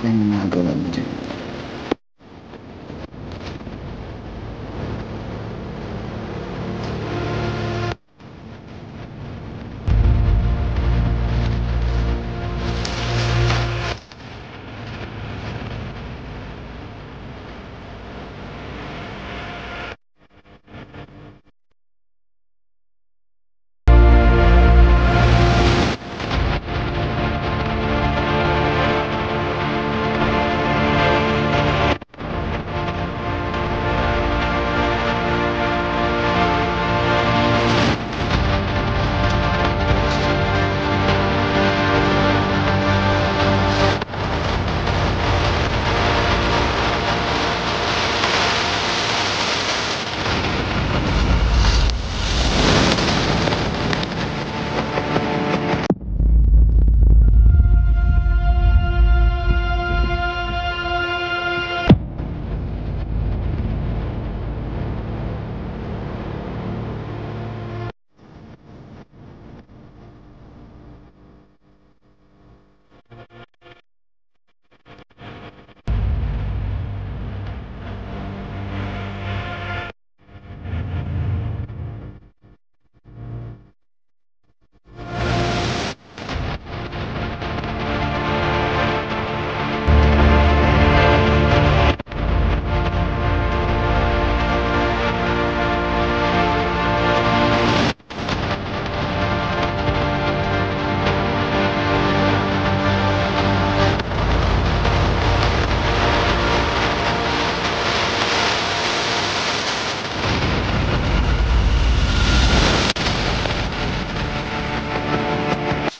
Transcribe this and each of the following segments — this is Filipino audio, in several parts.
Ano nagawa mo dyan?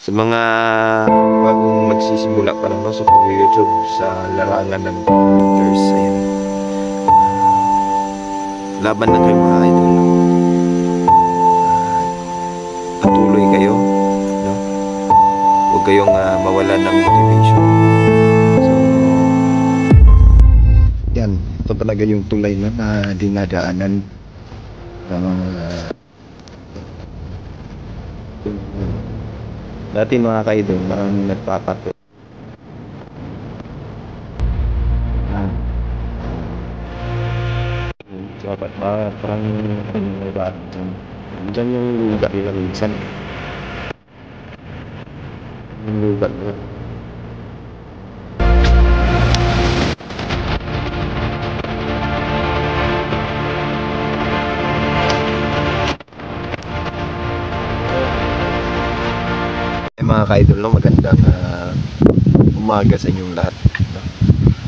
Sa mga bagong magsisimula pa lang sa pag-YouTube sa larangan ng computers, ayan. Laban na kayo mga idol. Patuloy kayo, no? Huwag kayong mawalan ng motivation. So, Yan, ito talaga yung tulay na dinadaanan ng mga dati mga kaidol, marami nagpapato. Dapat ba parang may ba dyan yung lugar nila minsan. Yung lugar nila. Mga ka-idol, no, magandang umaga sa inyong lahat, no?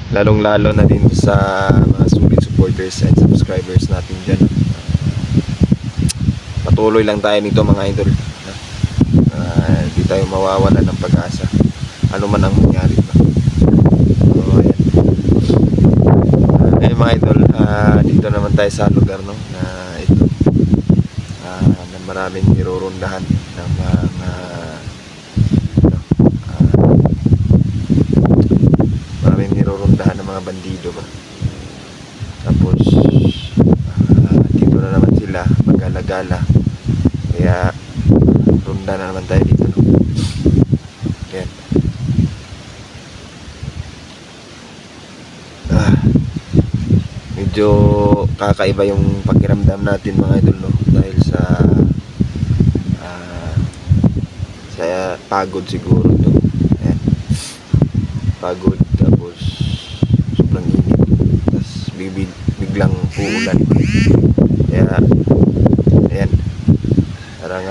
Lalong lalo na din sa mga solid supporters and subscribers natin dyan. Patuloy lang tayo nito mga idol, no? Di tayo mawawala ng pag-asa ano man ang mangyari, no? So ayan mga idol, dito naman tayo sa lugar, no, na ito na maraming nirorundahan ng mga nirorundahan ng mga bandido ba. Tapos dito na naman sila magala-gala, kaya runda na naman tayo dito, no? Ayan. Medyo kakaiba yung pakiramdam natin mga idol, no? Dahil sa pagod siguro to. Ayan. Pagod, tapos sobrang init, tapos biglang uulan, kaya ayan, parang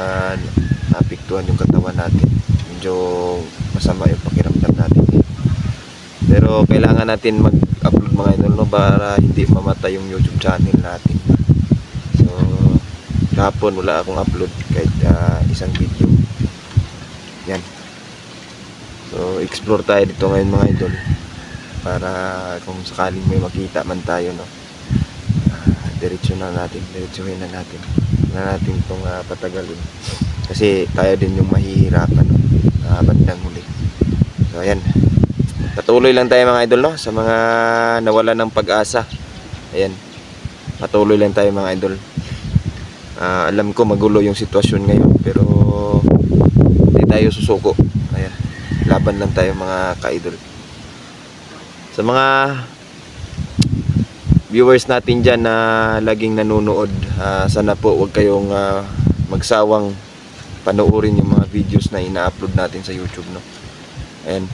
naapektuhan yung katawan natin, medyo masama yung pakiramdam natin, pero kailangan natin mag-upload mga idol, no, para hindi mamatay yung YouTube channel natin. So kahapon wala akong upload kahit isang video. Yan. So explore tayo dito ngayon mga idol, para kung sakaling may makita man tayo, no, diretsuhin na natin itong patagalin, kasi tayo din yung mahihirapan, no, bandang huli. So ayan, patuloy lang tayo mga idol, no, sa mga nawalan ng pag-asa. Ayan, patuloy lang tayo mga idol. Alam ko magulo yung sitwasyon ngayon, pero hindi tayo susuko. Ayan, laban lang tayo mga ka-idol. Sa mga viewers natin dyan na laging nanonood, sana po huwag kayong magsawang panoorin yung mga videos na ina-upload natin sa YouTube, no? Ayan.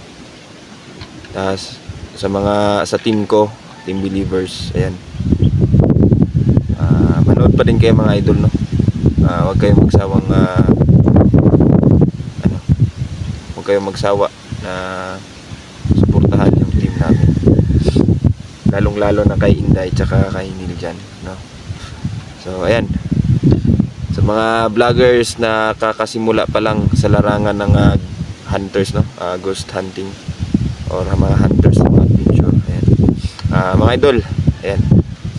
Tapos sa team ko, team believers, ayan, manood pa din kayo mga idol, no? Huwag kayong magsawang huwag kayong magsawa na suportahan yung team namin, lalong lalo na kay Inday tsaka kay Neil dyan, no? So ayan, sa mga vloggers na kakasimula pa lang sa larangan ng hunters, no? Ghost hunting or mga hunters ng adventure, ayan. Mga idol, ayan,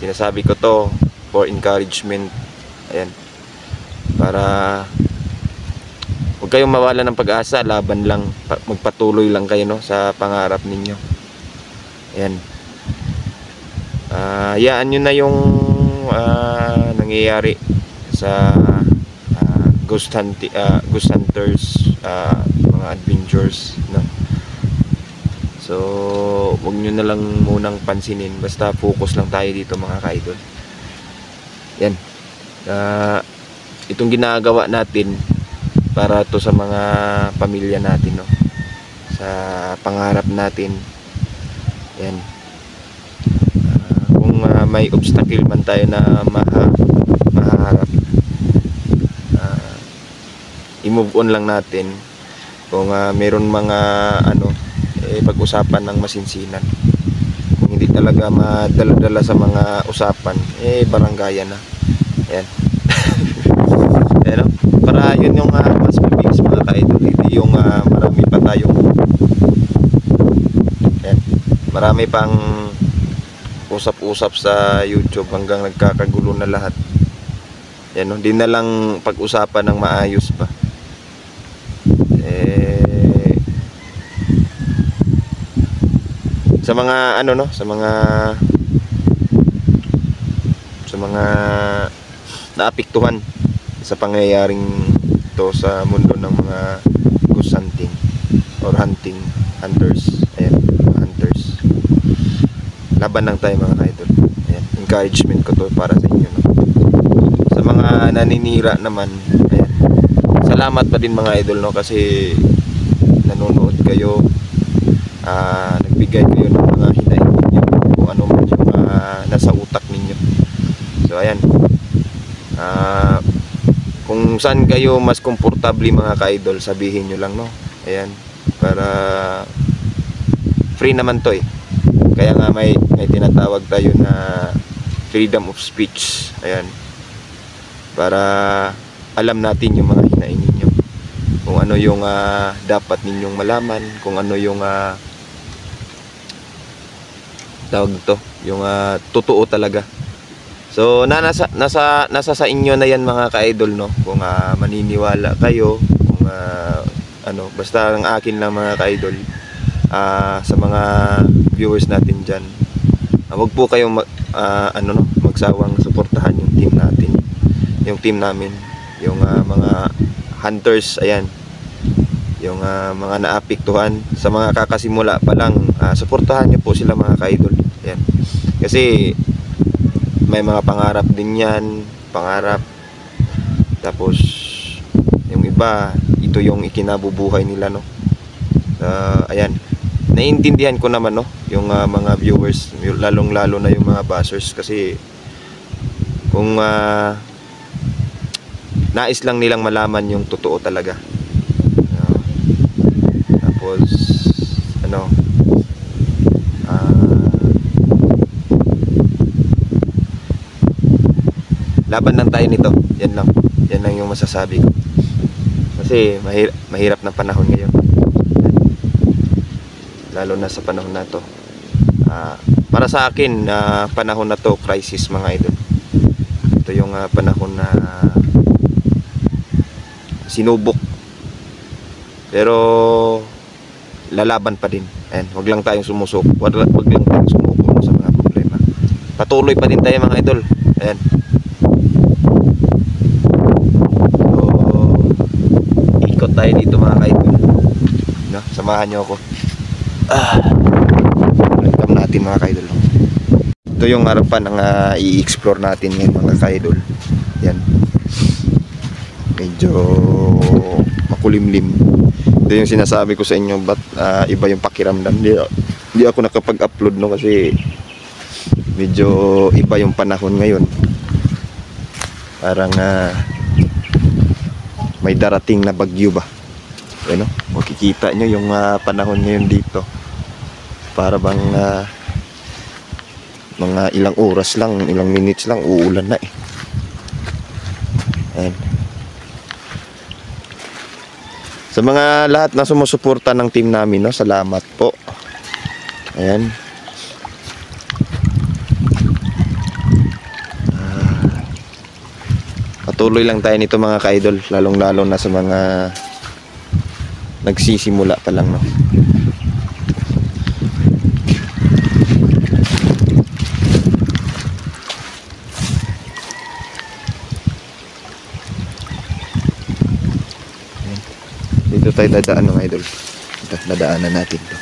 sinasabi ko to for encouragement, ayan, para huwag kayong mawala ng pag-asa, laban lang, magpatuloy lang kayo, no, sa pangarap ninyo. Ayan. Hayaan nyo na yung nangyayari sa ghost hunters, mga adventures, no? So huwag nyo na lang munang pansinin, basta focus lang tayo dito mga ka-idol. Yan, itong ginagawa natin para to sa mga pamilya natin, no? Sa pangarap natin. Yan. Kung may obstacle man tayo na maharap, i-move on lang natin. Kung meron mga pag-usapan ng masinsinan, kung hindi talaga madala-dala sa mga usapan, baranggayan na. Ayan. Ayan, no? Para yun yung mas mabilis mga ka-idol, hindi yung marami pa tayong marami pang usap-usap sa YouTube hanggang nagkakagulo na lahat. Yan, no? Di na lang pag-usapan ng maayos pa. Sa mga sa mga naapektuhan sa pangyayaring to sa mundo ng mga ghost hunting or hunters, ayan, hunters, laban lang tayo mga idol. Ayan, encouragement ko to para sa inyo, no? Sa mga naninira naman, ayan, salamat pa din mga idol, no, kasi nanonood kayo, nagbigay kayo ng mga hinaing ninyo, kung ano man yung nasa utak ninyo. So ayan, kung saan kayo mas komportable mga ka-idol, sabihin nyo lang, no? Ayan, para free naman to eh. Kaya nga may tinatawag tayo na freedom of speech. Ayan, para alam natin yung mga hinaing ninyo, kung ano yung dapat ninyong malaman, kung ano yung tawag to, yung totoo talaga. So nasa sa inyo na yan mga ka-idol, no? Kung maniniwala kayo, kung basta ang akin lang mga ka-idol, sa mga viewers natin dyan, huwag po kayong magsawang suportahan yung team natin, yung team namin, yung mga hunters, ayan, yung mga naapektuhan, sa mga kakasimula pa lang, suportahan nyo po sila mga ka-idol. Ayan, kasi may mga pangarap din yan, pangarap, tapos yung iba, ito yung ikinabubuhay nila, no? Ayan, naiintindihan ko naman, no, yung mga viewers, lalong lalo na yung mga bashers, kasi kung nais lang nilang malaman yung totoo talaga, tapos laban lang tayo nito. Yan lang yung masasabi ko, kasi mahirap na panahon ngayon, lalo na sa panahon na to. Para sa akin, panahon na to crisis mga idol. Ito yung panahon na sinubok, pero lalaban pa din. Ayan, wag lang tayong sumusuko, wag lang tayong sumuko sa mga problema. Patuloy pa din tayo mga idol. Ayan, tayo dito mga ka-idol, no? Samahan nyo ako. Welcome na natin mga kaidol. Ito yung harapan ng i-explore natin ngayon mga kaidol. Yan. Medyo makulimlim. Ito yung sinasabi ko sa inyo, ba't iba yung pakiramdam. Hindi ako nakapag-upload no kasi medyo iba yung panahon ngayon. Parang may darating na bagyo ba. Ano? Makikita nyo yung panahon ngayon dito. Para bang mga ilang oras lang, ilang minutes lang uulan na eh. Ayan. Sa mga lahat na sumusuporta ng team namin, no, salamat po. Ayan. Patuloy lang tayo nito mga ka-idol, lalong-lalo na sa mga nagsisimula pa lang, no. Dito tayo dadaan mga idol. Ito, dadaanan natin to.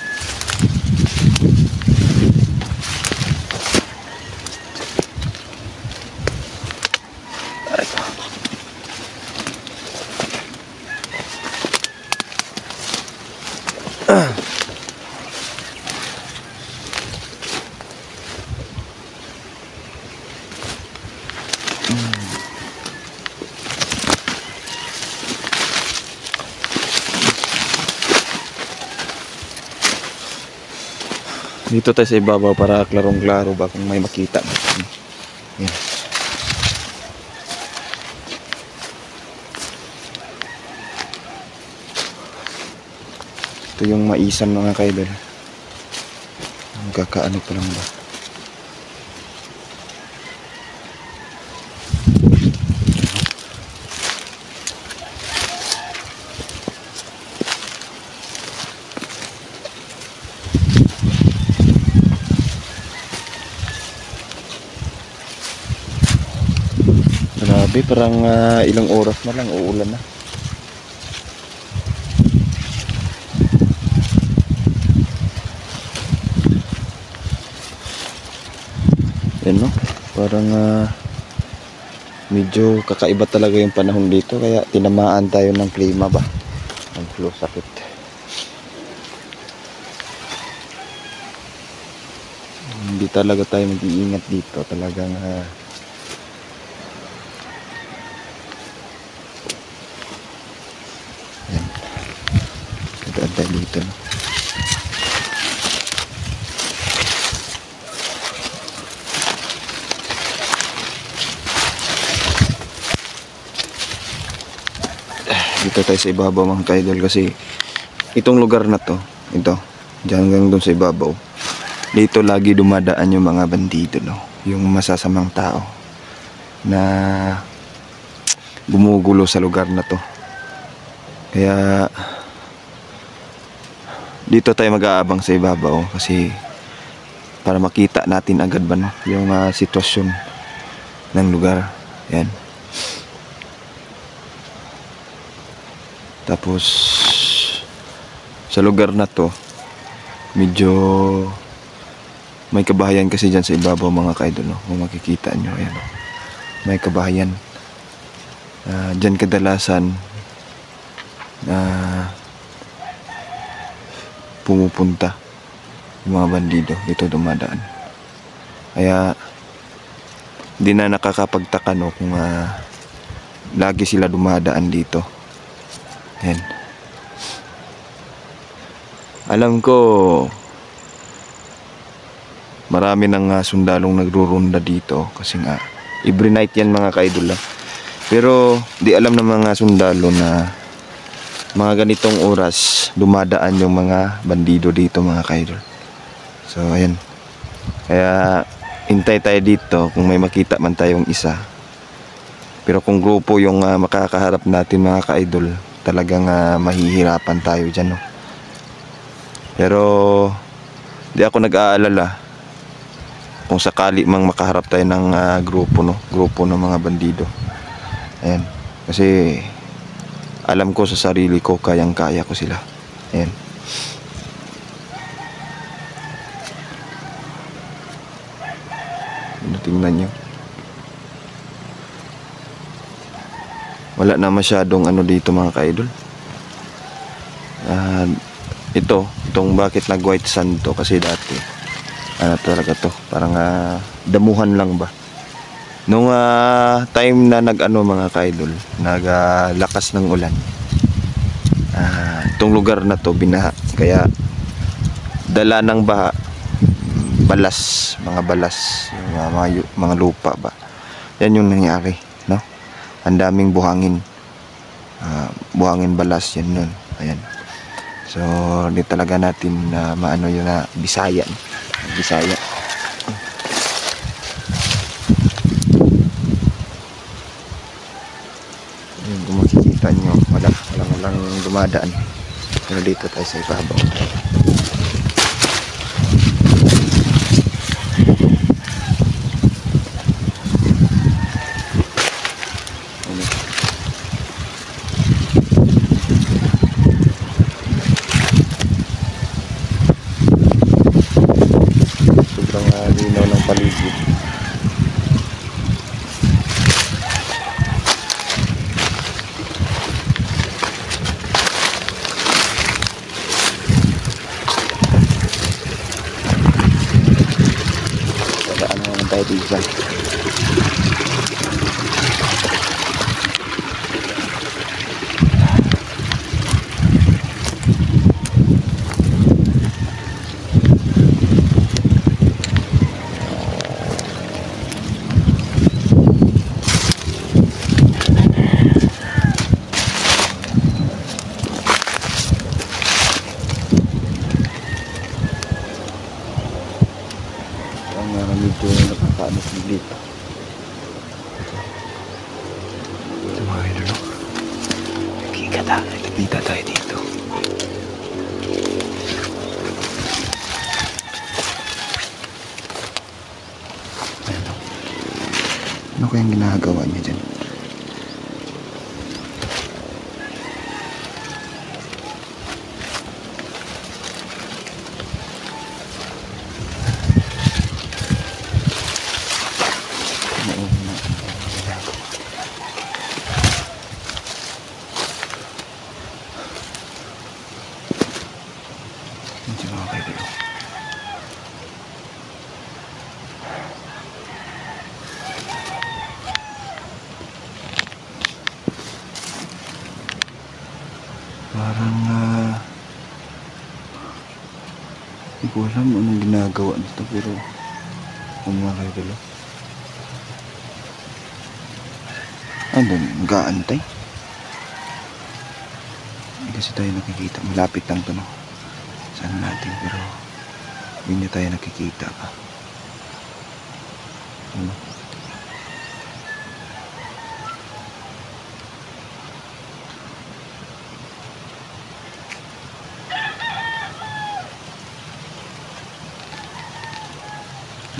Dito tayo sa ibabaw para klarong-klaro ba kung may makita. Yan. Ito yung maisan mga kaidol. Magkakaano pa lang ba? Grabe, parang ilang oras na lang uulan na. Yan no, parang medyo kakaiba talaga yung panahon dito, kaya tinamaan tayo ng klima ba, ng flu, sakit. Hindi talaga tayo mag-iingat dito, talagang yan, dadaan tayo dito no. Dito tayo sa ibabaw mga kaidol, kasi itong lugar na to, ito, dyan hanggang doon sa ibabaw, dito lagi dumadaan yung mga bandido, no? Yung masasamang tao na gumugulo sa lugar na to. Kaya dito tayo mag-aabang sa ibabaw, kasi para makita natin agad ba, no? Yung sitwasyon ng lugar. Yan. Tapos sa lugar na to medyo may kabahayan kasi dyan sa ibabaw mga kaidol, no? Kung makikita nyo, ayan, no? May kabahayan. Dyan kadalasan pumupunta yung mga bandido, dito dumadaan. Kaya di na nakakapagtaka, no, kung lagi sila dumadaan dito. Yan. Alam ko marami ng sundalong nagrurunda dito, kasi nga every night yan mga kaidol. Pero di alam ng mga sundalo na mga ganitong oras dumadaan yung mga bandido dito mga kaidol. So ayan, kaya hintay tayo dito kung may makita man tayong isa. Pero kung grupo yung makakaharap natin mga kaidol, talagang mahihirapan tayo dyan, no? Pero di ako nag-aalala kung sakali mang makaharap tayo ng grupo, no? Grupo ng mga bandido. Ayan. Kasi alam ko sa sarili ko, kayang-kaya ko sila. Ayan. Tingnan nyo. Wala na masyadong ano dito mga ka-idol. Itong bakit nag white sand to kasi dati ano talaga to, parang damuhan lang ba. Nung time na mga ka-idol, lakas ng ulan, itong lugar na to binaha, kaya dala ng baha, mga balas, mga lupa ba. Yan yung nangyari, no? Ang daming buhangin, buhangin balas yan nun. Ayan. So, di talaga natin maano yun na Bisaya. Yun, kung makikita nyo, walang dumadaan. Pero dito tayo sa ibabaw. Linaw ng paligid. Padaan naman tayo dito. Medyo nakakaanos dito. Ito mga idol, no? Nakikita tayo dito. Ano kayang ginagawa niya dyan? Parang hindi ko alam anong ginagawa nito, pero mga kaidol, andun, nag-aantay. Hindi kasi tayo nakikita, malapit lang to, no? Saan natin, pero hindi tayo nakikita pa.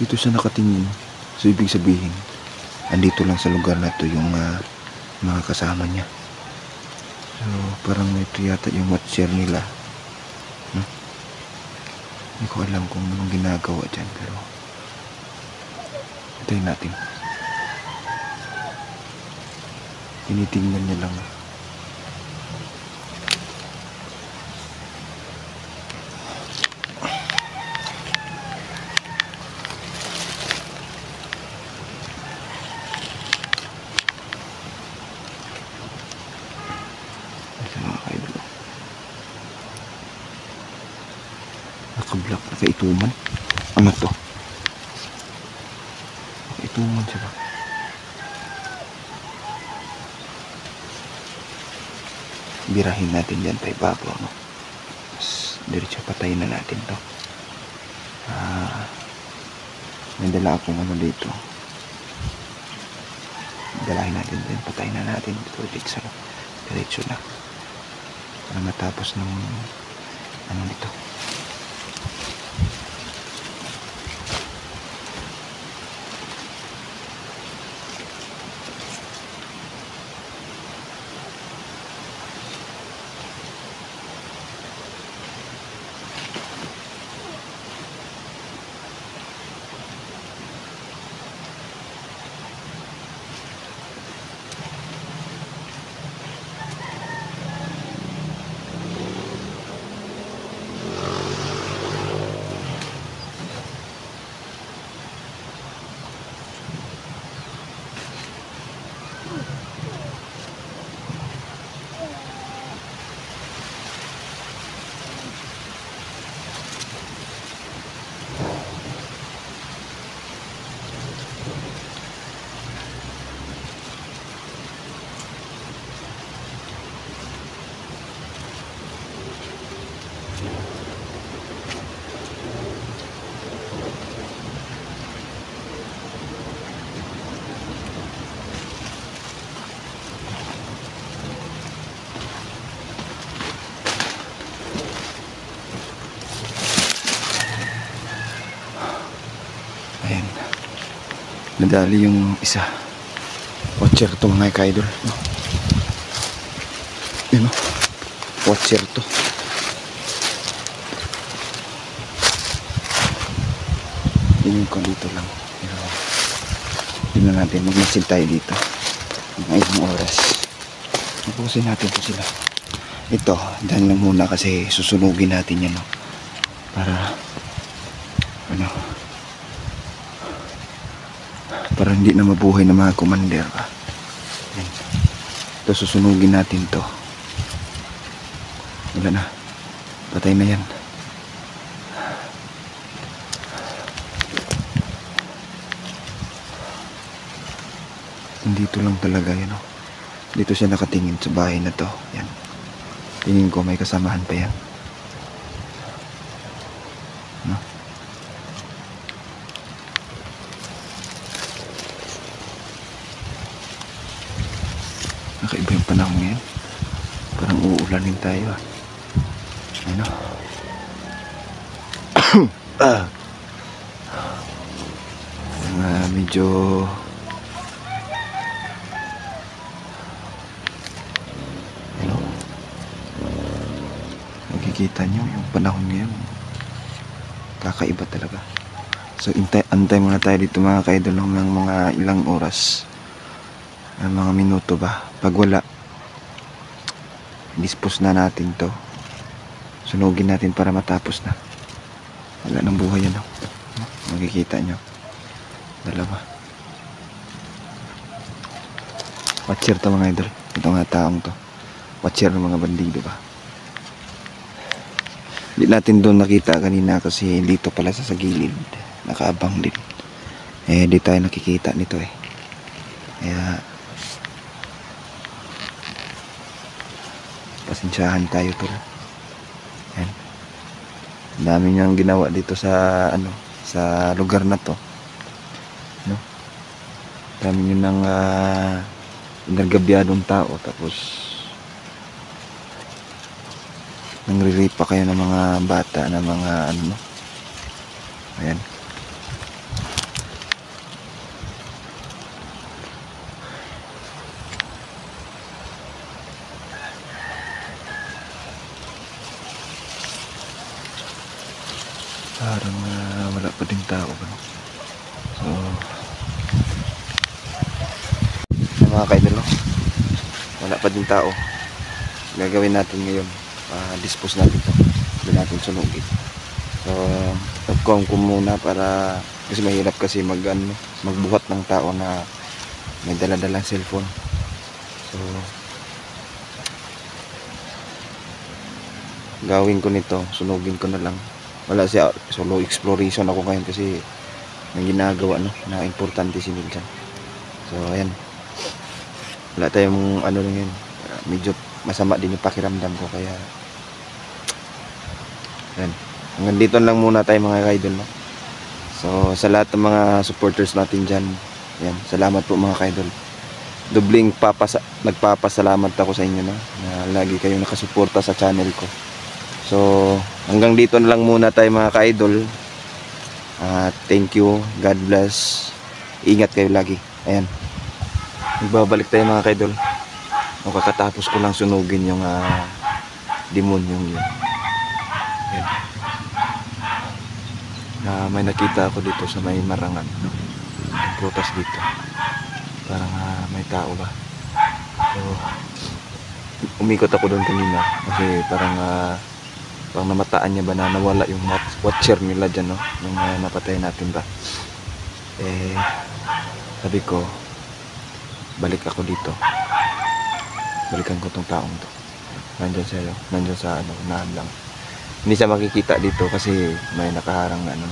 Dito siya nakatingin, so ibig sabihin andito lang sa lugar na to yung mga kasama niya. So parang ito yata yung watcher nila, no? Hindi ko alam kung anong ginagawa dyan, pero hintayin natin. Tinitingnan niya lang. Naka-block, naka-ituman. Ano to? Naka-ituman siya ba? Birahin natin dyan pa ibabaw, no? Tapos diretso patayin na natin to. May dala akong ano dito. Dalahin natin din, patayin na natin dito diretso na para matapos ng ano dito. Ayan. Nadali yung isa. Watcher to mga ka-idol. No? Yun o. Watcher to. Yun ko dito lang. Pero yun na natin. Magmasid tayo dito. Mga ilang oras. Mapusin natin po sila. Ito. Dahil lang muna kasi susunugin natin yan. No? Para ano, para hindi na mabuhay ng mga commander. Yan. Ito susunugin natin to. Wala na. Patay na yan. Dito lang talaga yan. Oh. Dito siya nakatingin sa bahay na to. Yan. Tingin ko may kasamahan pa yan. No? Nakaiba yung panahon ngayon. Parang uulanin tayo. Ano? Medyo ano? Nakikita nyo yung panahon ngayon. Kakaiba talaga. So antay muna tayo dito mga ka-idol ng mga ilang oras. Mga minuto ba? Pag wala, dispose na natin to. Sunugin natin para matapos na. Wala ng buhay yan. Makikita nyo. Dalawa. Watcher to mga idol. Ito nga taong to. Watcher ng mga bandido ba. Hindi natin doon nakita kanina kasi dito pala sa gilid. Nakaabang din. Di tayo nakikita nito eh. Kaya pasensyahan tayo to. Yan. Ang dami niyang ginawa dito sa ano, sa lugar na to. No? Dami niyo nang inargabyadong tao tapos nangre-rape pa kayo ng mga bata na mga ano no. Ayan. Parang wala pa din tao ba? So mga ka-idol, wala pa din tao. Gagawin natin ngayon, dispose natin ito. Hindi natin sunugin. So nagkuhan ko muna para kasi mahirap kasi magbuhat ng tao na may dala-dalang cellphone. So gawin ko nito, sunugin ko na lang. Wala siya, solo exploration ako ngayon kasi may ginagawa no, na importante si Niljan. So ayan, wala tayong ano lang yun, medyo masama din yung pakiramdam ko kaya ayan, hanggang dito lang muna tayo mga ka-idol no? So sa lahat ng mga supporters natin dyan, ayan, salamat po mga ka-idol. Dubling nagpapasalamat ako sa inyo no? Na lagi kayong nakasuporta sa channel ko. So hanggang dito na lang muna tayo mga ka-idol. Thank you, God bless, ingat kayo lagi. Ayan, magbabalik tayo mga ka-idol. Kakatapos ko lang sunugin yung demonyong yun. Ayan. May nakita ako dito sa may marangan no? Prutas dito. Parang may tao ba. So umikot ako doon kanina kasi parang namataan niya ba na nawala yung watcher nila dyan no? Nung napatay natin ba. Sabi ko balik ako dito, balikan ko tong taong to. Nandyan sa ano, naadlang. Hindi siya makikita dito kasi may nakaharang na ano.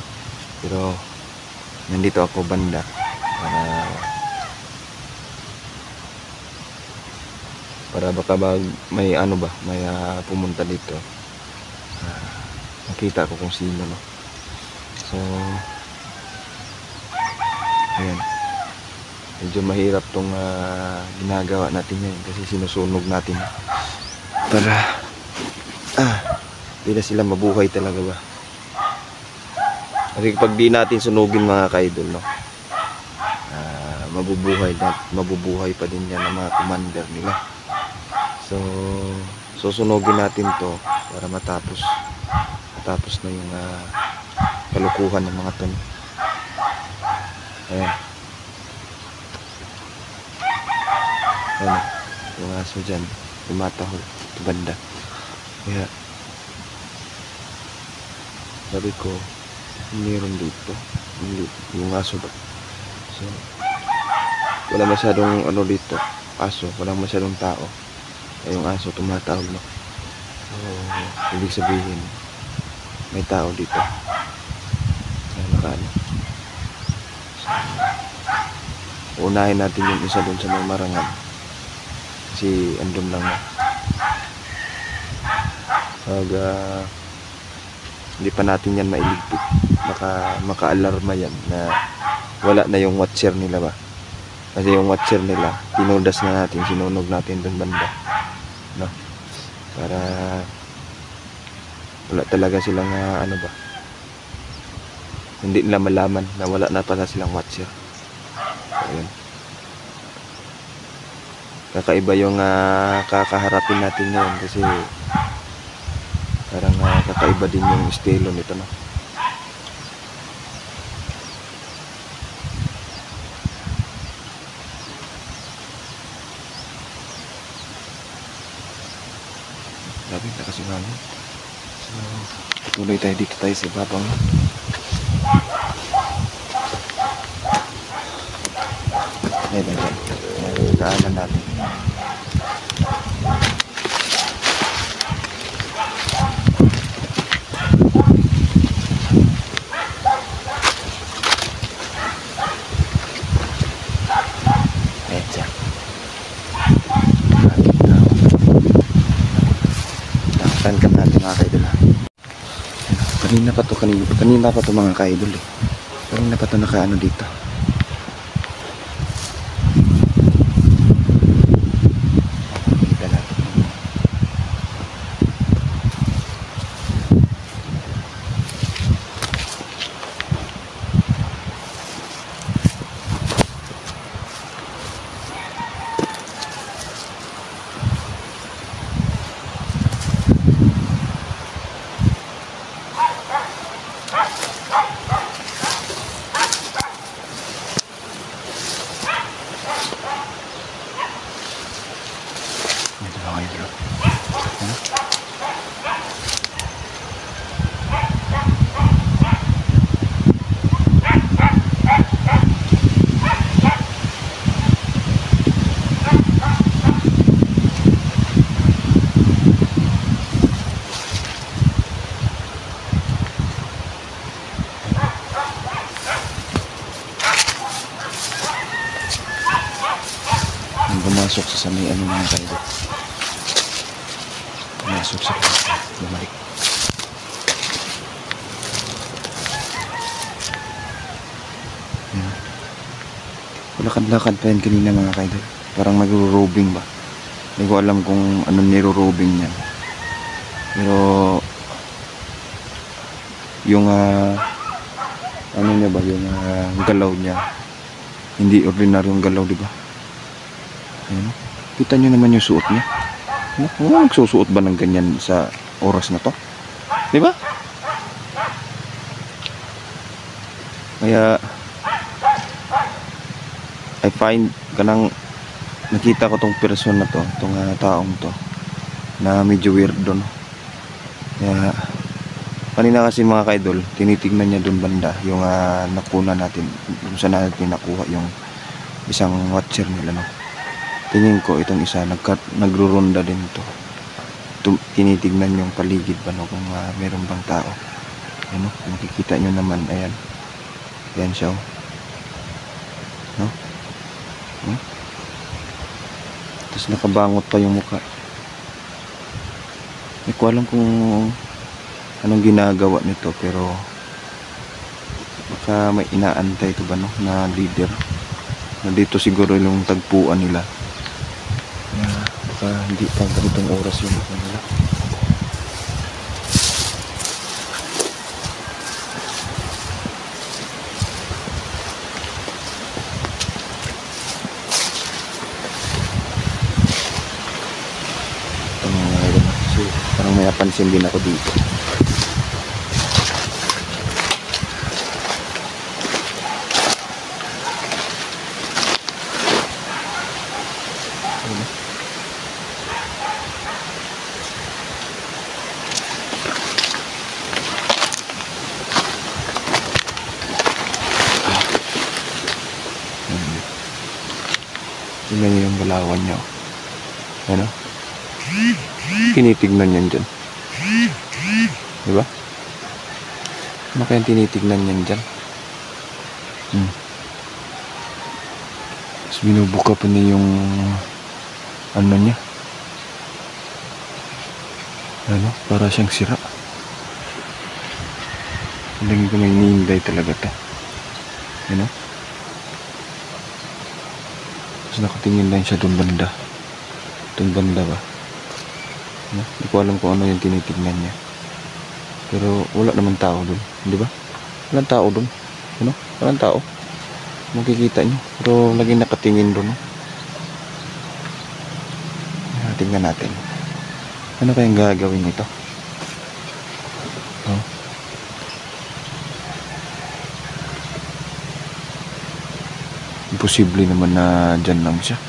Pero nandito ako banda para baka may ano ba, may pumunta dito. makita ko kung sino, no. So ayan, medyo mahirap tong ginagawa natin ngayon kasi sinusunog natin para di na sila mabuhay talaga ba. Kasi pag di natin sunugin mga ka-idol, no, mabubuhay pa din yan ang mga commander nila. So susunugin natin to para matapos na yung kalukuhan ng mga ton. Ayan. Ayan, yung aso dyan tumatahol sa banda. Kaya sabi ko, meron dito yung aso ba. So wala masyadong ano dito, aso, walang masyadong tao. Ay, yung aso tumatahol, no. So ibig sabihin may tao dito. Kaya nakano. So unahin natin yung isa doon sa may marangan kasi andun lang, no. Pag hindi pa natin yan mailigpit, maka-alarma yan na wala na yung watcher nila ba. Kasi yung watcher nila tinudas na natin, sinunog natin doon banda, no, para wala talaga silang ano ba, hindi nila malaman na wala na pala silang watcher. So, yun. Kakaiba yung kakaharapin natin ngayon kasi parang kakaiba din yung estilo nito, no. Grabe, lakas yung hangin. So tuloy tayo dito tayo sa babang. Ayan, daanan natin. Tangkan natin mga ka-idol. Kanina pa to mga ka-idol eh. Kanina pa to nakaano dito. Kita natin. Pumasok sa may ano mga kayo. Pumasok sa bumalik. Lakad-lakad pa yan kanina mga kayo. Parang nagro-robing ba. Hindi ko alam kung anong niro-robing niya. Pero yung ano niya ba, yung galaw niya hindi ordinaryong galaw, di ba? Ayan. Kita nyo naman yung suot niya. Nagsusuot ba ng ganyan sa oras na to? Di ba? Kaya I find kanang nakita ko tong person na to, tong taong to na medyo weird doon. Kaya kanina kasi mga ka-idol, tinitignan niya doon banda yung nakuna natin, kung saan natin nakuha yung isang watcher nila, no. Tingin ko itong isa nagruronda din to. Tinitignan yung paligid ba, no, kung meron bang tao. Ano, makikita nyo naman, ayan. Ayan siya, no? Tapos nakabangot pa yung mukha. Hindi ko alam kung anong ginagawa nito, pero baka may inaantay to ba, no, na leader na dito siguro yung tagpuan nila. Baka hindi pa ganitong oras yung nila. So, parang may napansin din ako dito. Tingnan niyo yung galawan niya. Ano? Tinitignan yan dyan. Diba? Ano kayang tinitignan yan dyan? Tapos binubuka pa niya yung ano niya. Ano? Para siyang sira. Hindi ko may niinday talaga to. Ano? Tapos nakatingin lang siya doon banda. Doon banda ba? No? Hindi ko alam kung ano yung tinitignan niya. Pero wala naman tao doon. Di ba? Walang tao doon. Ano? Walang tao. Makikita niyo. Pero laging nakatingin doon. No? Tingnan natin. Ano kayang gagawin nito? Oh. Imposible naman na dyan lang siya.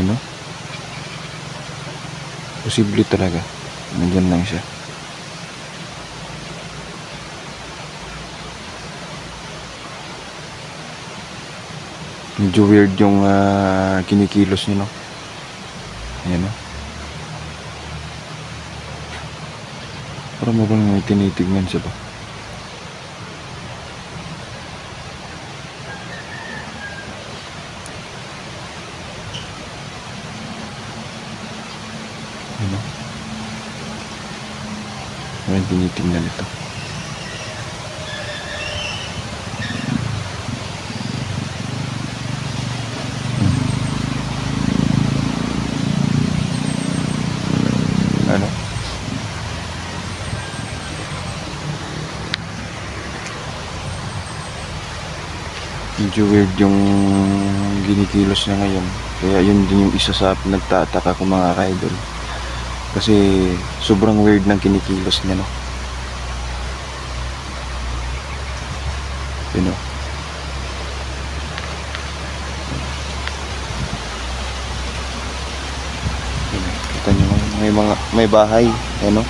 Ano? Posible talaga. Nandyan lang siya. Medyo weird yung kinikilos niya, no? Ayan, no? Parang mo bang may tinitignan siya ba? Ano? Ano yung tinitingnan ito? Ano? Medyo weird yung ginikilos niya ngayon. Kaya yun din yung isa sa nagtataka ko, mga ka-idol. Kasi sobrang weird ng kinikilos niya, no? Yun, no? Kita nyo, may bahay. Ayan, no?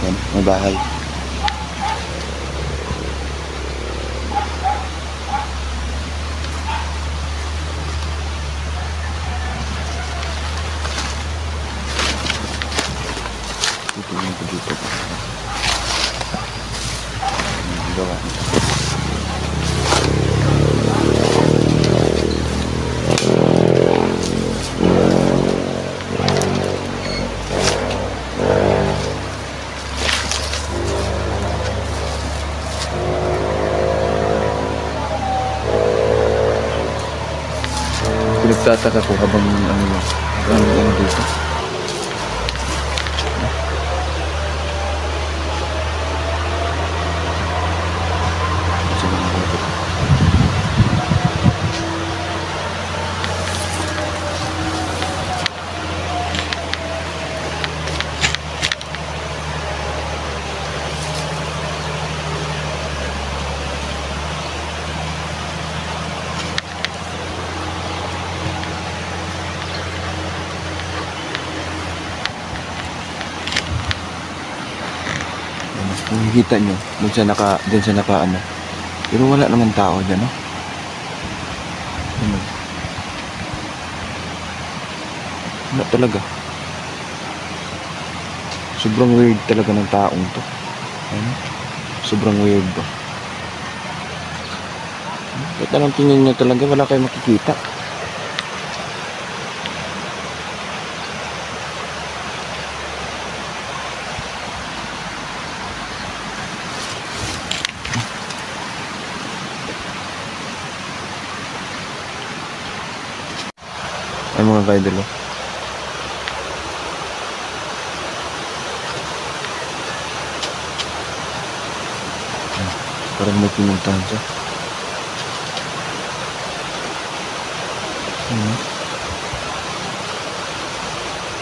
Ayan, may bahay. Tingnan ko dito. Gawa. Pinagtataka ko habang ano dito. Kung nakikita nyo, dun siya naka ano. Pero wala naman tao dyan, no? Ano? Wala talaga. Sobrang weird talaga ng taong to. Ano? Sobrang weird ba? Kahit anong tingin nyo talaga, wala kayong makikita. mga kaidol. Oh. Parang may pinuntahan siya.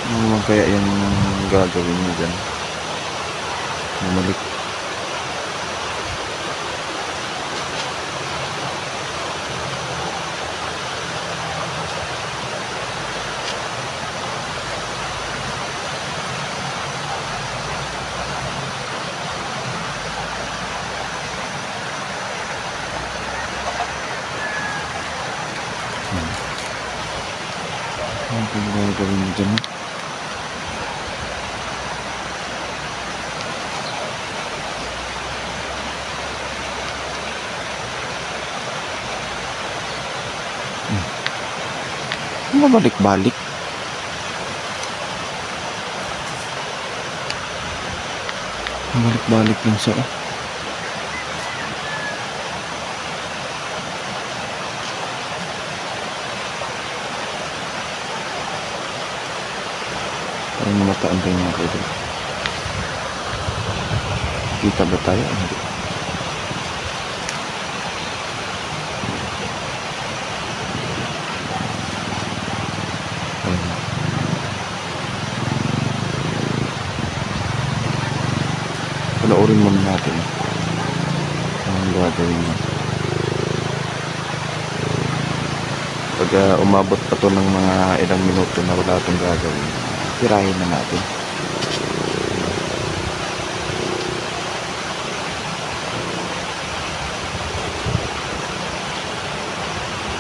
Ano naman kaya yung gagawin niya dyan? Bumalik. Ano kung gagawin mo dyan? Mabalik-balik. Balik-balik lang siya. Parang namataan tayo mga kaidol. Kita ba tayo? Hindi. Ayun. Panoorin muna natin ang gagawin niya. Pag umabot pa to ng mga ilang minuto na wala itong gagawin, tirahin na natin.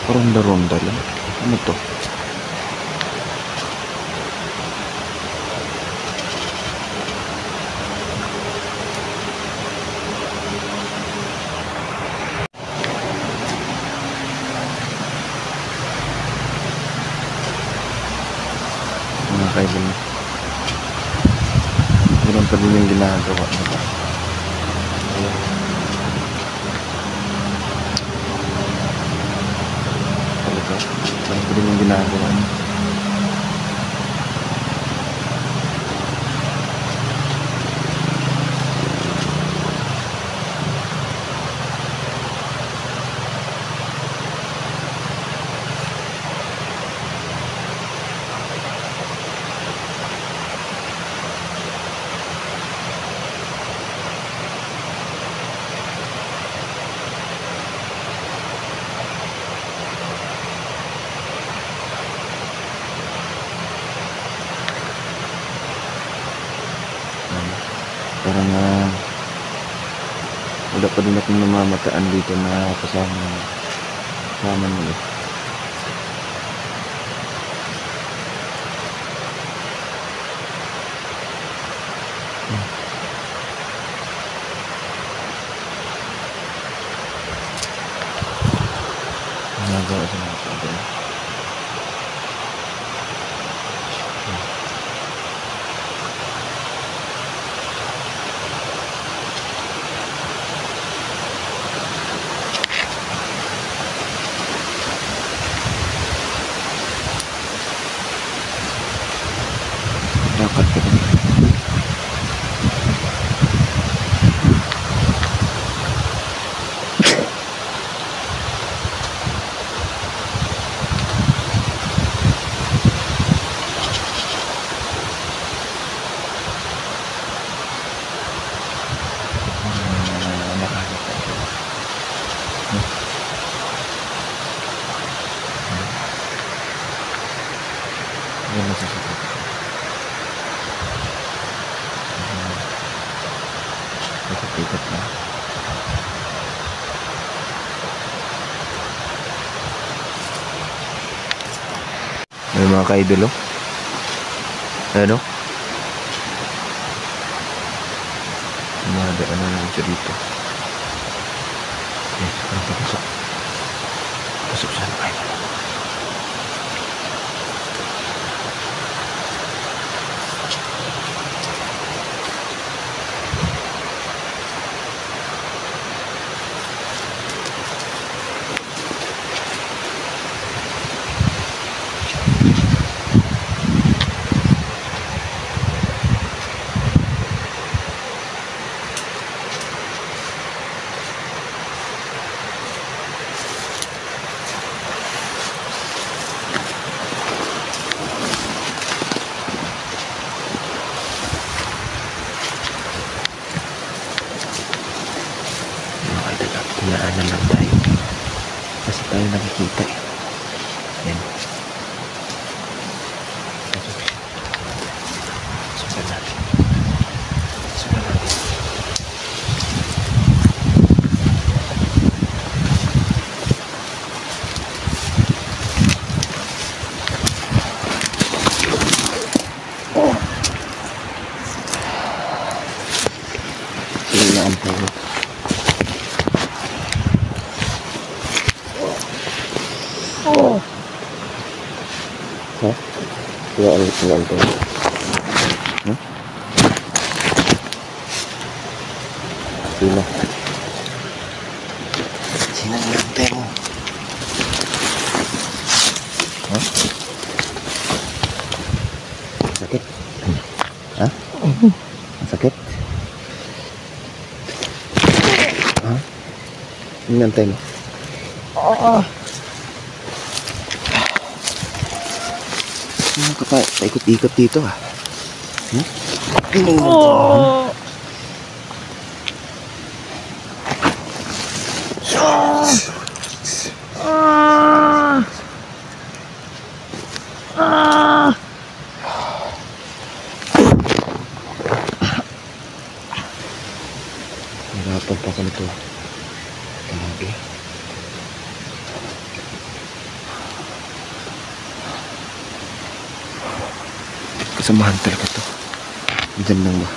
Ronda-ronda lang. Ano to? Mga kaidol. Ganun pa din yung ginagawa nila. Talaga. Ganun pa din yung ginagawa nila. Parang wala pa din akong namamataan dito na kasama nila. Nagawa sa mga kaidol. Dapat ka din. Yan na sasakit. Ikot-ikot na. May mga kaidol, oh. Ano? Umadaan na lang siya dito. Okay, parang papasok. Pasok siya na kaidol. Dahan-dahanan lang tayo. Kasi tayo nakikita eh. Yan. Sundan natin. Sundan natin. Silayaan tayo. Ha? Silayaan tayo. Ha? Sino? Sino ang lantay mo? Ha? Sakit? Ha? Sakit? Ha? Yung lantay mo? Ano ka pa? Paikot-ikot dito ah. Hmm? Hirapan pa ka nito. Grabe. Kasamahan talaga to. Diyan lang ba?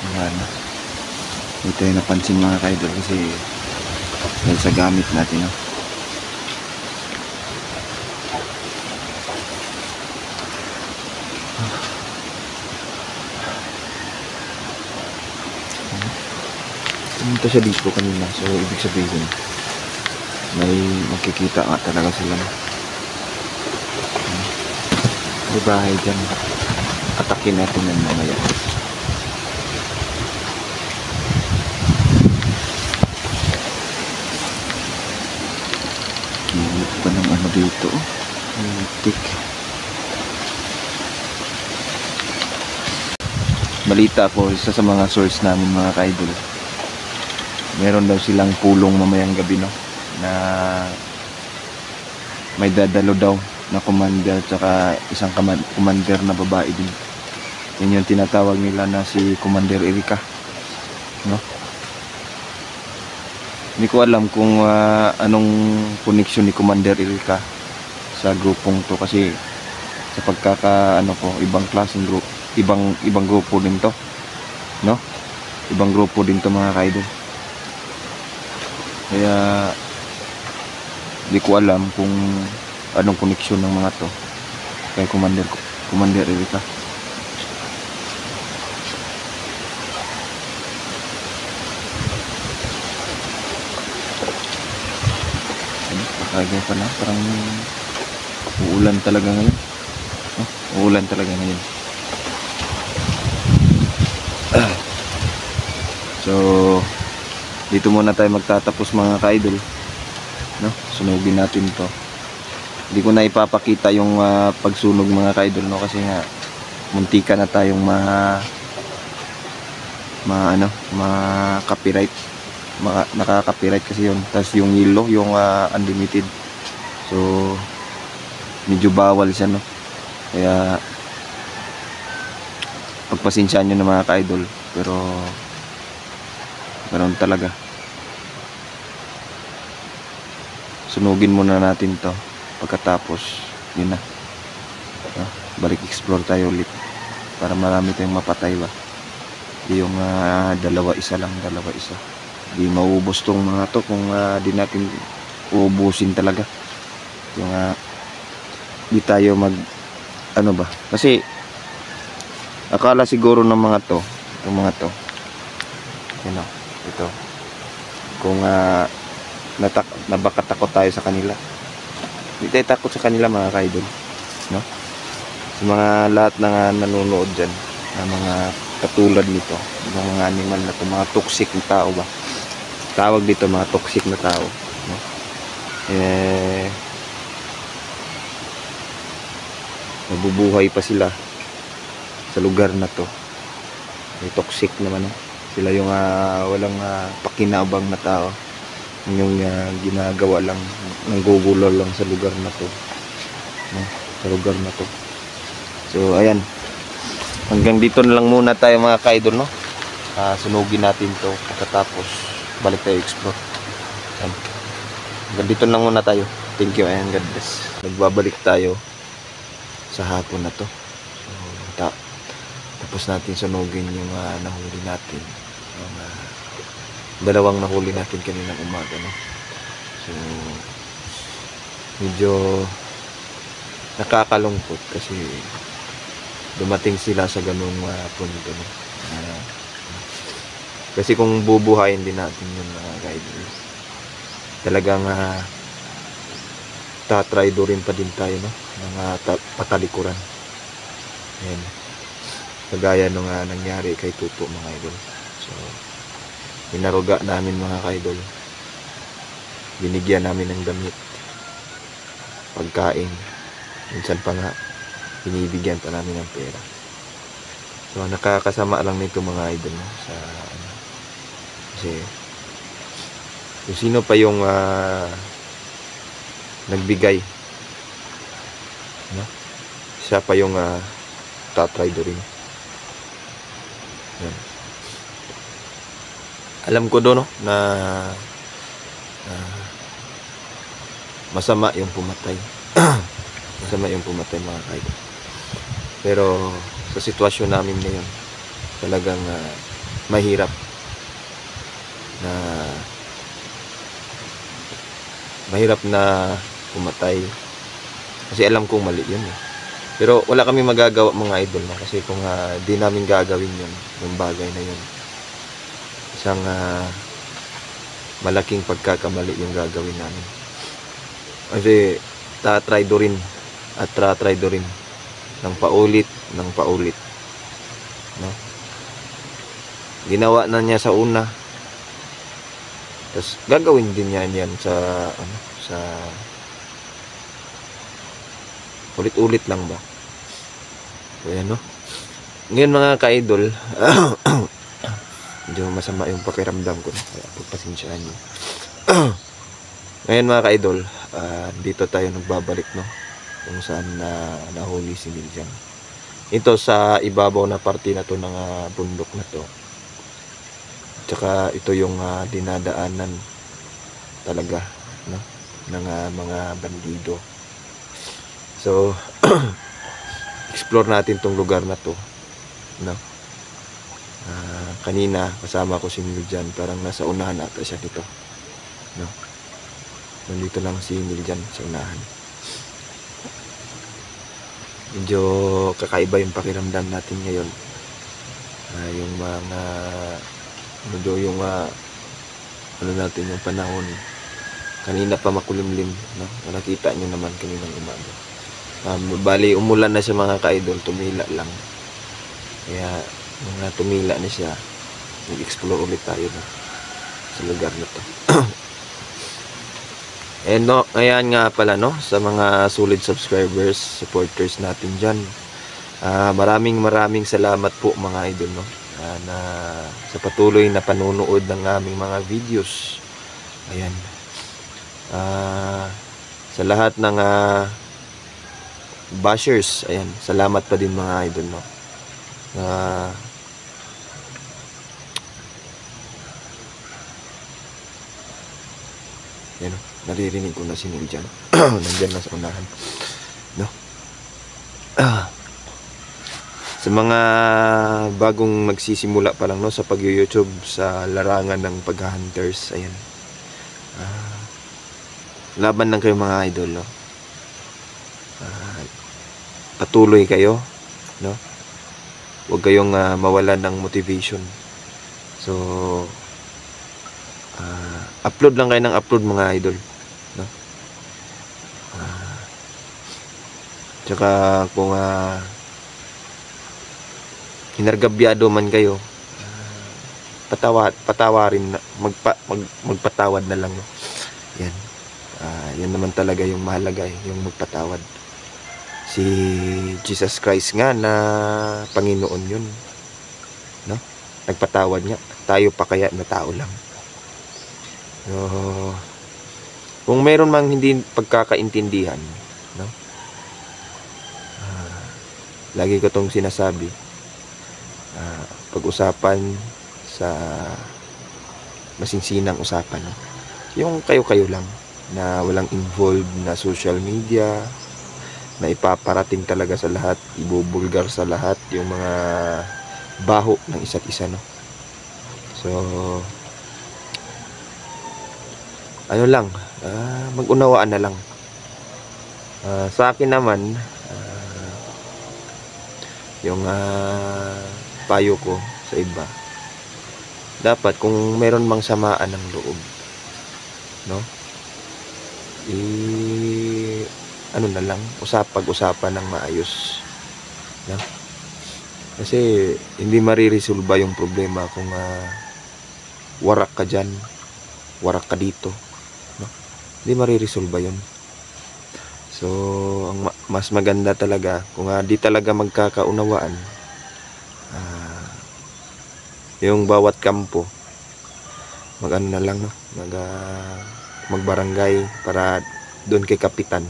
Wala na. Hindi tayo napansin mga kaidol kasi dahil sa gamit natin. No? Pumunta siya dito kanina, so ibig sabihin may makikita nga talaga sila. May bahay dyan. Atakin natin yan mamaya. Kinit pa ng ano dito. Tik. Balita ko, isa sa mga source namin mga kaidol, meron daw silang pulong mamayang gabi, no, na may dadalo daw na commander tsaka isang commander na babae din. Yun yung tinatawag nila na si Commander Erika, no? Hindi ko alam kung anong connection ni Commander Erika sa grupong to, kasi sa ano ko, ibang klaseng group, ibang grupo din to, no? Ibang grupo din to mga kaidol. Kaya di ko alam kung anong koneksyon ng mga to kay Commander Erika. Pakagay pa na, parang uulan talaga ngayon. Uulan talaga ngayon. So dito muna tayo magtatapos mga ka-idol, no? Sunugin natin to. Hindi ko na ipapakita yung pagsunog mga ka-idol, no? Kasi nga muntika na tayong copyright. Naka-copyright kasi yun. Tapos yung yellow, yung unlimited. So medyo bawal siya, no? Kaya pagpasensyaan nyo na mga ka-idol. Pero ganoon talaga. Sunugin muna natin to. Pagkatapos yun na, balik explore tayo ulit para marami tayong mapatay ba. Di yung dalawa isa. Di maubos tong mga to kung di natin uubusin talaga. Yung di tayo ano ba, kasi akala siguro ng mga to, yung mga to, you know, ito, kung nabakatakot tayo sa kanila. Hindi tayo takot sa kanila mga kaidol, no? Sa mga lahat ng nanonood dyan, na mga katulad nito, yung mga animal na to, mga toxic na tao ba, tawag dito mga toxic na tao, no? Nabubuhay pa sila sa lugar na to. Toxic naman, no? Sila yung walang pakinabang na tao, yung ginagawa lang, nanggugulo lang sa lugar na to, no? Sa lugar na to. So ayan, hanggang dito na lang muna tayo mga ka-idol, no? Sunugin natin to, pagkatapos balik tayo explore. Ayan. Hanggang dito na lang muna tayo. Thank you and God bless. Nagbabalik tayo sa hapon na to. So, tapos natin sunugin yung nahuli natin, yung dalawang nahuli natin kaninang umaga, no? So medyo nakakalungkot kasi dumating sila sa ganung punto, no? Kasi kung bubuhayin din natin yung guide, talagang tatraidorin pa din tayo, no? Ng patalikuran. Ayan, kagaya nung nangyari kay Tuto, mga idol. So inaruga namin mga ka-idol, binigyan namin ng damit, pagkain, minsan pa nga binibigyan pa namin ng pera. So nakakasama lang nito mga idol, no? Kasi kung sino pa yung nagbigay, no? Siya pa yung tatraidorin. Yan. Alam ko doon, no, na masama yung pumatay. Masama yung pumatay mga kaidol. Pero sa sitwasyon namin ngayon, talagang mahirap na pumatay. Kasi alam kong mali yun, eh. Pero wala kami magagawa mga idol, no? Kasi kung di namin gagawin yun, yung bagay na yun, isang malaking pagkakamali yung gagawin namin. Kasi tatraidorin at tatraidorin ng paulit, no? Ginawa na niya sa una, tapos gagawin din niya yan sa ulit-ulit lang ba. So yan, no? Ngayon mga ka-idol, medyo masama yung pakiramdam ko, no? Kaya pagpasensyaan niyo. Ngayon mga ka-idol, dito tayo nagbabalik, no? Kung saan nahuli si Miljan. Ito sa ibabaw na parte na to ng bundok na to. Tsaka ito yung dinadaanan talaga, no? Ng mga bandido. So explore natin tong lugar na to, no? Kanina kasama ko si Miljan, parang nasa unahan ata siya dito, no? Nandito lang si Miljan sa unahan. Medyo kakaiba yung pakiramdam natin ngayon. Yung mga medyo yung ano natin, yung panahon kanina pa makulimlim, no? Nakita nyo naman kaninang umaga. Bali umulan na siya mga ka-idol, tumila lang. Kaya mga tumila na siya, mag-explore ulit tayo, no? Sa lugar na to. And no, ayan nga pala, no, sa mga solid subscribers, supporters natin dyan, maraming salamat po mga idol, no, na sa patuloy na panunood ng aming mga videos. Ayan, sa lahat ng bashers, ayan, salamat pa din mga idol, no. Yan, no, naririnig ko na si Miljan. Nandyan na sa unahan, no. Sa mga bagong magsisimula pa lang, no, sa pag-YouTube, sa larangan ng pag-hunters, ayan, laban lang kayo mga idol, no. Patuloy kayo, no. Huwag kayong mawalan ng motivation. So upload lang kayo ng upload mga idol, no. Tsaka kung hinargabyado man kayo, patawarin na, magpatawad na lang, no? Yan. Yan naman talaga yung mahalaga, yung magpatawad. Si Jesus Christ nga na Panginoon yun, no? Nagpatawad nga. Tayo pa kaya na tao lang. So, kung meron mang hindi pagkakaintindihan, no? Lagi ko tong sinasabi, pag-usapan sa masinsinang usapan, no? Yung kayo-kayo lang, na walang involved na social media, na ipaparating talaga sa lahat, ibubulgar sa lahat yung mga baho ng isa't isa, no? So, ano lang, mag-unawaan na lang. Sa akin naman, yung payo ko sa iba, dapat kung meron mang samaan ng loob, no, ano na lang, pag-usapan ng maayos, no? Kasi hindi mariresolba yung problema kung warak ka dyan, warak ka dito, no? Hindi mariresolba yun. So, ang mas maganda talaga kung di talaga magkakaunawaan, yung bawat kampo mag-ano na lang, no? Magbarangay para doon kay kapitan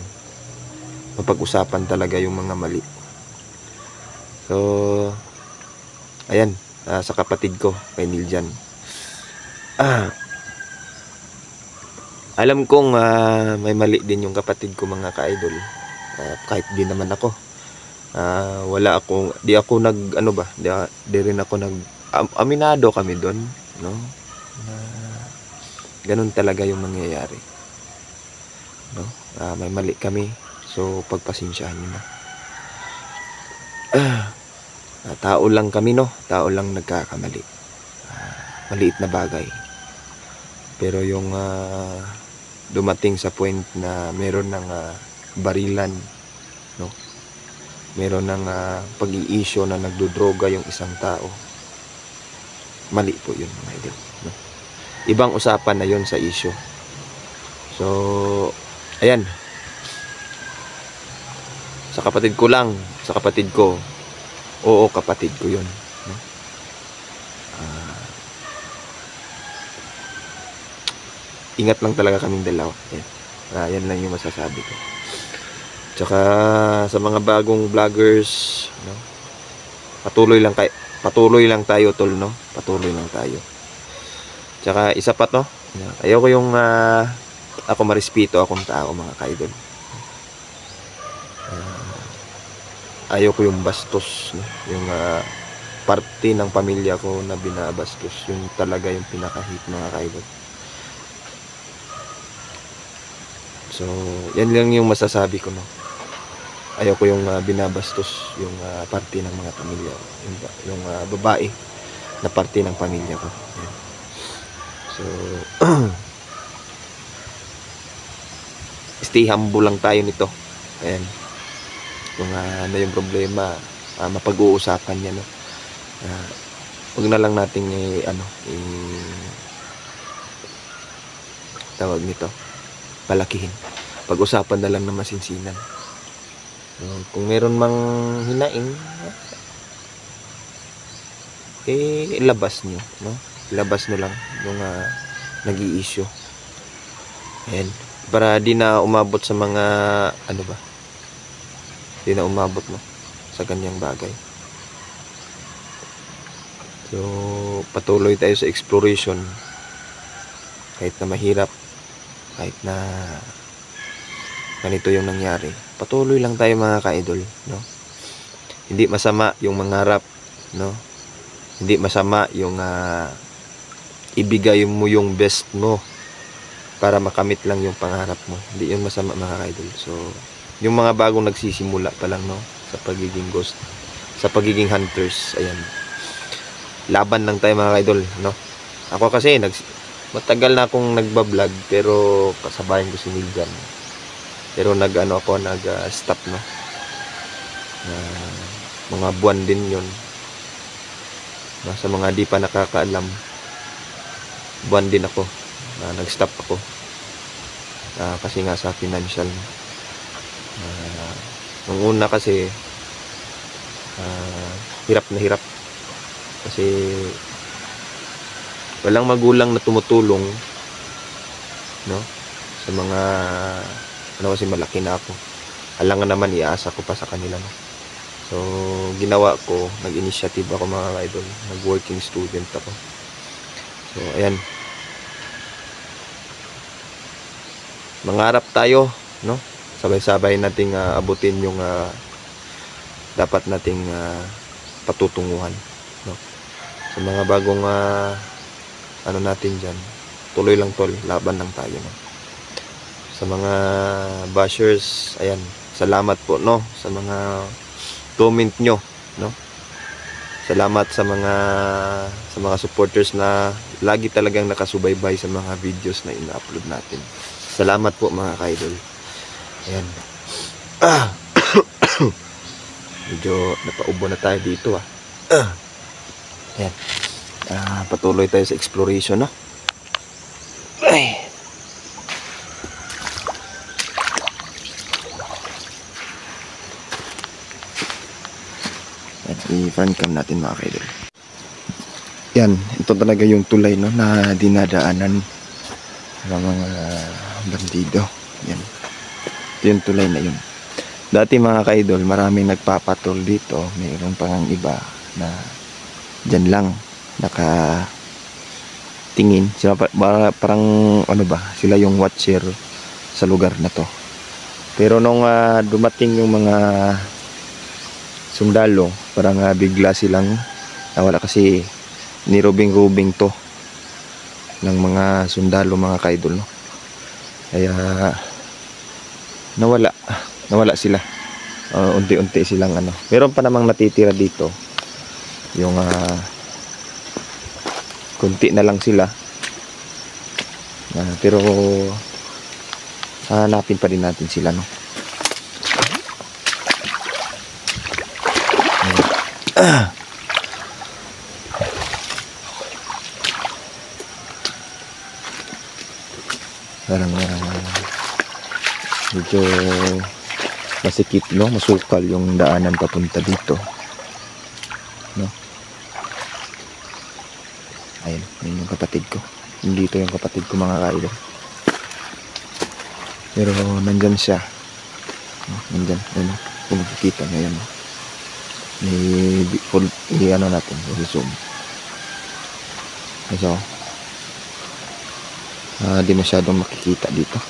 mapag-usapan talaga yung mga mali. So, ayan, sa kapatid ko kay Niljan, alam kong may mali din yung kapatid ko, mga ka-idol. Kahit di naman ako, wala akong, di ako nag, ano ba, di rin ako nag, aminado kami doon, no? Ganun talaga yung mangyayari, no? May mali kami, so pagpasensyahan nyo na. Tao lang kami, no? Tao lang nagkakamali. Maliit na bagay. Pero yung dumating sa point na meron ng barilan, no? Meron ng pag-i-issue na nagdodroga yung isang tao. Mali po yun, mga idol, no? Ibang usapan na yun sa issue. So, ayan. Sa kapatid ko lang, sa kapatid ko, oo, kapatid ko yun, no? Ingat lang talaga kaming dalawa. Yan lang yung masasabi ko. Tsaka sa mga bagong vloggers, no? Patuloy lang tayo, tol, no? Patuloy lang tayo. Tsaka isa pa, no? Ayoko yung ako marespeto akong tao, mga ka-idol. Ayoko yung bastos, no? Yung parte ng pamilya ko na binabastos, yung talaga yung pinaka-hit, mga ka-idol. So, yan lang yung masasabi ko, no? Ayoko yung binabastos yung parte ng mga pamilya ko, yung babae na parte ng pamilya ko. Yan. So, stay humble lang tayo nito. Ayan. Kung ano yung problema, mapag-uusapan yan, no? Huwag na lang nating tawag nito, palakihin. Pag-usapan na lang na masinsinan. Kung meron mang hinaing, ilabas nyo, no? Ilabas nyo lang yung nag-i-issue. Ayan. Para di na umabot sa mga, ano ba? Di na umabot, no? Sa ganyang bagay. So, patuloy tayo sa exploration. Kahit na mahirap, kahit na ganito yung nangyari, patuloy lang tayo, mga ka-idol, no? Hindi masama yung mangarap, no? Hindi masama yung ibigay mo yung best mo para makamit lang yung pangarap mo. Hindi yun masama, mga ka-idol. So, yung mga bagong nagsisimula pa lang, no? Sa pagiging ghost, sa pagiging hunters, ayan. Laban lang tayo, mga ka-idol, no? Ako kasi, matagal na akong nagbablog, pero kasabayan ko si Niljan. Pero nag-stop, no? Mga buwan din yun. Sa mga di pa nakakaalam, buwan din ako nag-stop ako kasi nga sa financial. Nung una kasi hirap na hirap kasi walang magulang na tumutulong, no, sa mga kasi malaki na ako. Alangan naman iasa ko pa sa kanila, no? So ginawa ko, nag-initiative ako mga idol, nag-working student ako. So ayan, mangarap tayo, no, sabay-sabay nating abutin yung dapat nating patutunguhan, no. Sa mga bagong natin dyan, tuloy lang tol, laban lang tayo, no. Sa mga bashers, ayan, salamat po, no, sa mga comment nyo, no. Salamat sa mga supporters na lagi talagang nakasubaybay sa mga videos na ina-upload natin. Salamat po mga ka-idol. Ayan. Medyo napaubo na tayo dito Ayan. Patuloy tayo sa exploration, no? Ay. I-front cam natin mga kaidol. Yan, ito talaga yung tulay, no, na dinadaanan ng mga bandido. Yan. Ito yung tulay na yun. Dati mga kaidol, maraming nagpapatol dito. Mayroon pang iba na dyan lang nakatingin. Sila parang sila yung watcher sa lugar na to. Pero nung dumating yung mga sundalo, parang bigla silang nawala kasi nirubing-rubing to ng mga sundalo mga kaidol, no? Kaya nawala sila. Unti-unti silang meron pa namang natitira dito, yung kunti na lang sila, pero hanapin pa din natin sila, no. Parang medyo masikip, no, masukal yung daanan papunta dito, no. Ayun, yun yung kapatid ko. Dito yung kapatid ko mga kaidol. Pero nandyan siya, no? Nandyan, ayun, kung nakikita ngayon, no? Natin, i-zoom. So, di masyadong makikita dito.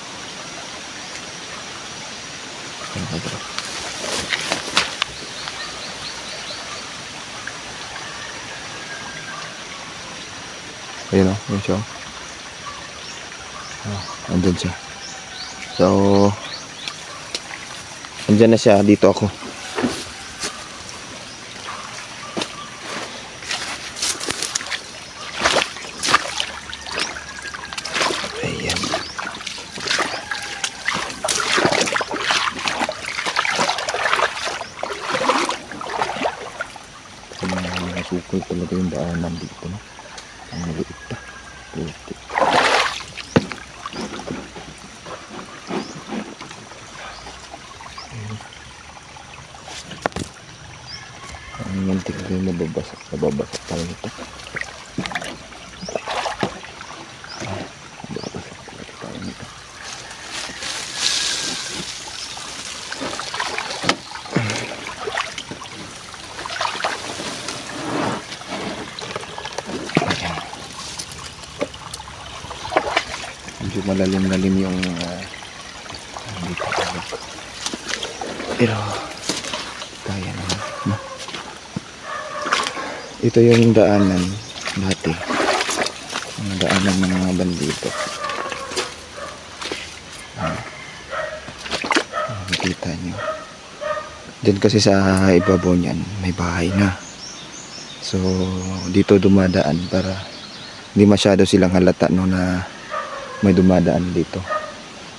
Ayun, yun siya. Andun siya. So, andyan na siya, dito ako. Ayan. Sukol talaga yung daanan dito, no? Ang maliit pa. Putik. Ang muntik na yung nababasak pala ito. Nababasak talaga tayo nito. Medyo malalim-lalim yung dito. Pero kaya naman, no? Ito yung daanan dati, ang daanan ng mga bandido. Makikita nyo dyan kasi sa ibabaw niyan may bahay na, so dito dumadaan para hindi masyado silang halata, no, na may dumadaan dito.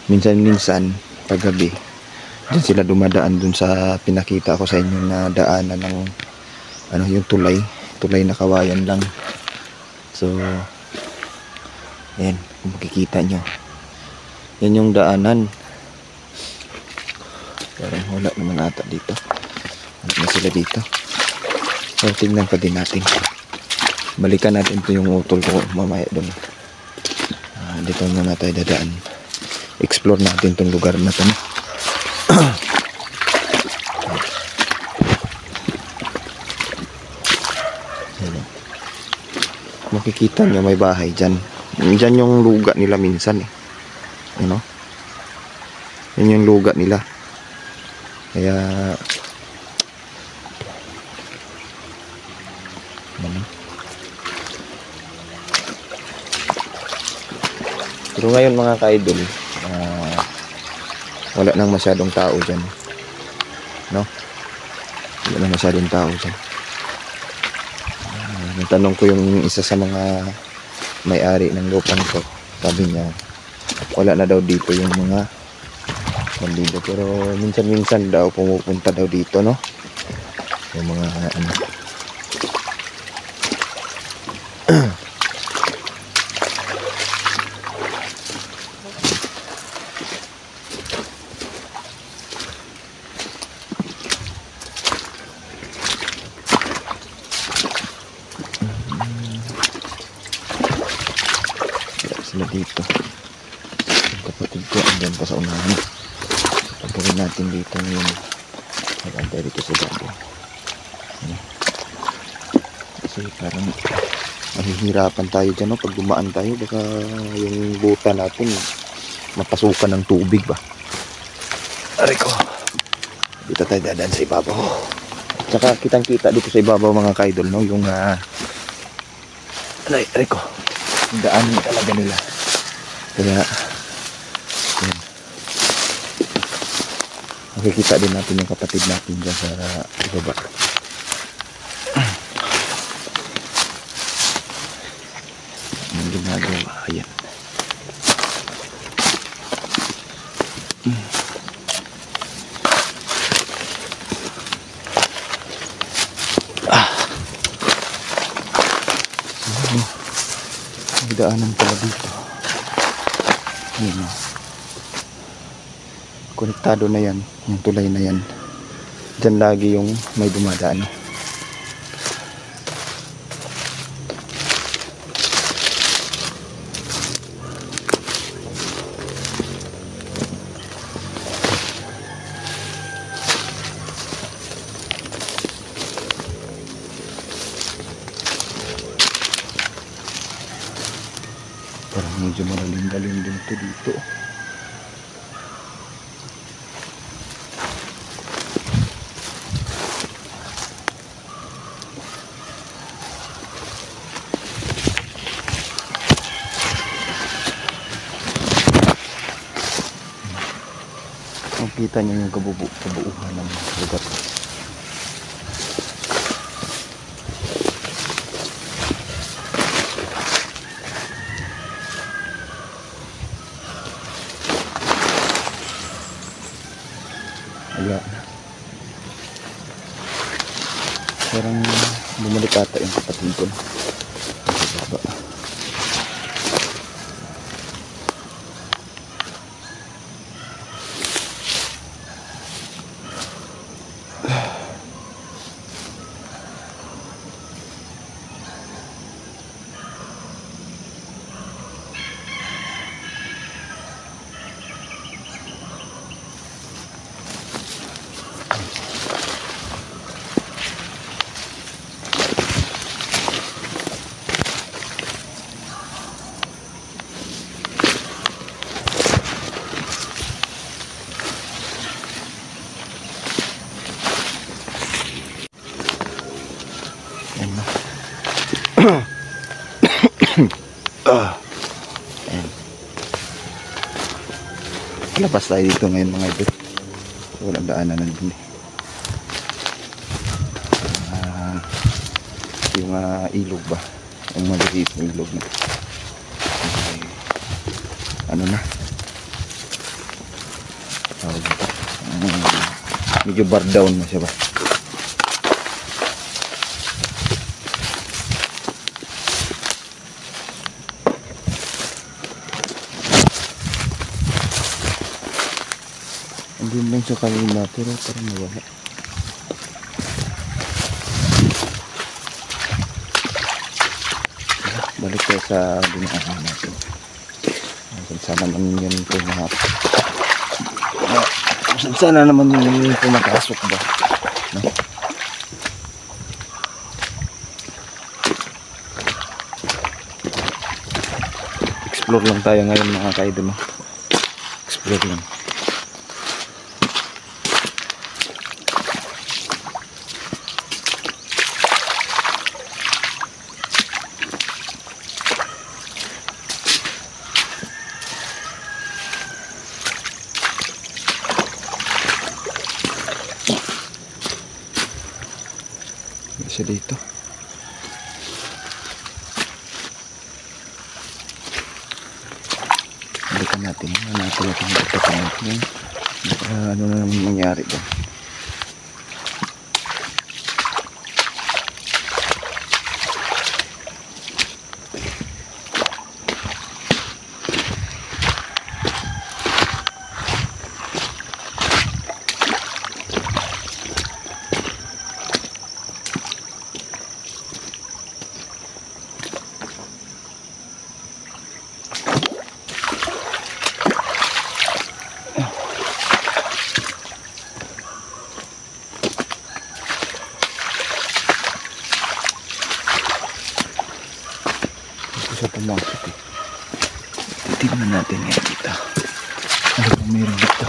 Minsan paggabi dyan sila dumadaan dun sa pinakita ko sa inyo na daanan ng yung tulay tulay na kawayan lang. So ayan, kung makikita nyo, yan yung daanan. Parang wala naman ata dito. Ano na sila dito? So tingnan pa din natin. Balikan natin to yung utol ko mamaya doon. Dito muna tayo dadaan. Explore natin tong lugar na to. Makikita nyo may bahay dyan. Dyan yung luga nila minsan eh. You know? Yan yung luga nila. Kaya ano? Pero ngayon mga ka-idol, wala nang masyadong tao dyan. No? Wala nang masyadong tao dyan. Natanong ko yung isa sa mga may-ari ng lupang ko. Sabi niya, wala na daw dito yung mga bandido. Pero minsan-minsan daw pumupunta daw dito, no? Yung mga ano. Sila dito. Yung kapatid ko andyan pa sa unahan. Pagkawin natin dito ngayon. Magantay dito sa bago. Kasi parang mahihirapan tayo dyan, no? Pag dumaan tayo, baka yung buta natin mapasukan ng tubig ba. Aray ko, dito tayo dadaan sa ibabaw. Tsaka kitang kita dito sa ibabaw mga ka-idol, no? Yung aray ko, daan talaga nila. Kaya yan. Makikita din natin yung kapatid natin dyan sa ibaba. Ang ginagawa, ayan. May daanan pala dito. Ayan. Konektado na yan, yung tulay na yan. Diyan lagi yung may dumadaan. Parang medyo malalim-lalim din ito dito. Makita niyo yung kabuuhan ng lugar. Ayan. Parang bumalik ata yung kapatid ko. Ayan. Labas tayo dito ngayon mga idol. Walang daanan na din. Yung ilog ba? Yung maliit na ilog na. Okay. Ano na? Medyo bar down na siya ba? siya kanina pero parang nawala. Balik tayo sa dinaanan natin. Sana naman yun sana naman yun pumakasok ba, no? Explore lang tayo ngayon mga kaidol, no? Explore lang. Siya dito. Balikan natin. Hanapin natin yung pagkakan natin. Ano na naman mangyari doon. Sa pumasok eh. Tingnan natin yan dito. Ano ba meron dito?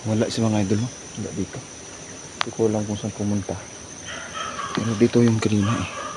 Wala si mga idol, no? Wala dito. Hindi ko alam kung saan pumunta. Pero dito yung kanina eh.